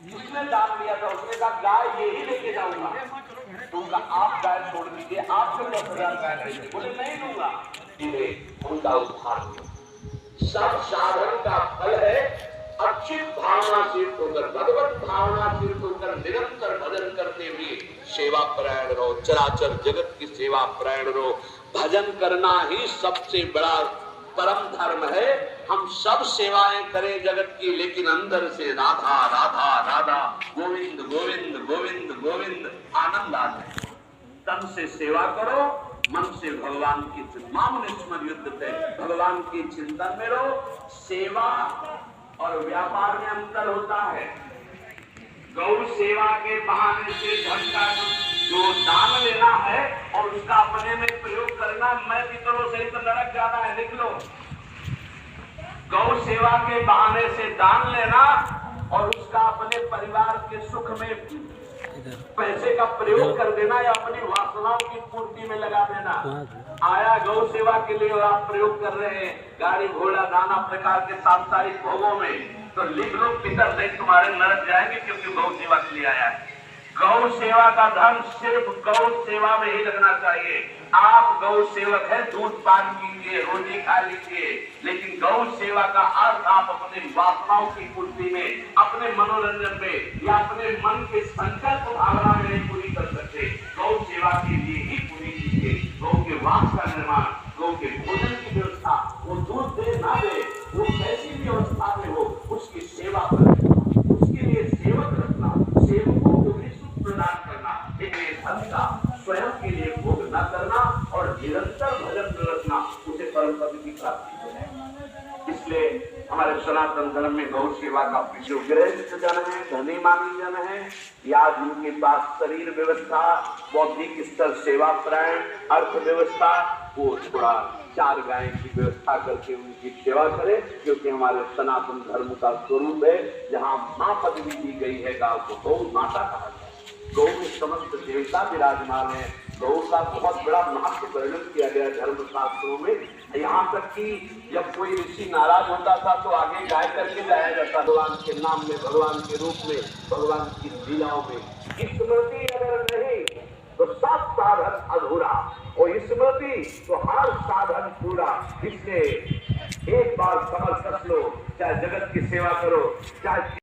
जिसने दान लिया था उसने कहा गाय यही लेके जाऊंगा। तो उनका आप गाय छोड़ दीजिए, आपसे 10,000 गाय लेंगे। बोले नहीं दूंगा। इन्हें उनका उद्धार किया। सब साधन का फल है अच्छी भावना से होकर, भगवत भावना से होकर निरंतर भजन करते हुए सेवा परायण रहो, चराचर जगत की सेवा परायण रहो। भजन करना ही सबसे बड़ा परम धर्म है। हम सब सेवाएं करें जगत की, लेकिन अंदर से राधा राधा राधा, गोविंद गोविंद गोविंद गोविंद आनंद आ जाए। तन से सेवा करो, मन से भगवान की स्मरण युद्ध पे भगवान की चिंतन में रहो। सेवा और व्यापार में अंतर होता है। गौ सेवा के बहाने से धन का जो दान लेना है और उसका अपने में प्रयोग करना, मैं पितरों से तो नरक जाना है, लिख लो। गौ सेवा के बहाने से दान लेना और उसका अपने परिवार के सुख में पैसे का प्रयोग कर देना या अपनी वासनाओं की पूर्ति में लगा देना। आया गौ सेवा के लिए और आप प्रयोग कर रहे हैं गाड़ी घोड़ा नाना प्रकार के सांसारिक भोगों में, तो लिख लो पितर नहीं तुम्हारे नरक जाएंगे, क्योंकि गौ सेवा के लिए आया है। गौ सेवा का धन सिर्फ गौ सेवा में ही लगना चाहिए। आप गौ सेवक है, दूध पान कीजिए, रोटी खा लीजिए, लेकिन गौ सेवा का अर्थ आप अपने वासनाओं की पूर्ति में, अपने मनोरंजन में या अपने मन के संकल्प भावना में नहीं पूरी कर सकते। गौ सेवा के लिए ही पूरी कीजिए। गौ के वास का निर्माण, गौ के भोजन की व्यवस्था, वो दूध दे ना दे, वो कैसी भी अवस्था में हो, उसकी सेवा करना, उसके लिए सेवक रखना, सेवकों को भी सुख प्रदान करना, इसलिए धन का स्वयं के लिए भोग न करना और निरंतर भजन में रखना, उसे परम पद की प्राप्ति हो जाए। इसलिए हमारे सनातन धर्म में गौ सेवा का श्रेष्ठ जन है, धनी मानी जन है, या जिनके पास शरीर व्यवस्था, बौद्धिक स्तर सेवा परायण, अर्थव्यवस्था, वो थोड़ा 4 गाय की व्यवस्था करके उनकी सेवा करे, क्योंकि हमारे सनातन धर्म का स्वरूप है। जहाँ माँ पदवी दी गई है गाँव को गौ माता कहा जाए। गौ में समस्त देवता विराजमान है। गौ का बहुत बड़ा महत्व वर्णन किया गया धर्म शास्त्रों में। यहाँ तक कि जब कोई ऋषि नाराज होता था तो आगे गाय करके जाया जाता, भगवान के नाम में, भगवान के रूप में, भगवान की लीलाओं में। स्मृति अगर नहीं तो सब साधन अधूरा, और स्मृति तो हर साधन पूरा। इसलिए एक बार समझ लो, चाहे जगत की सेवा करो, चाहे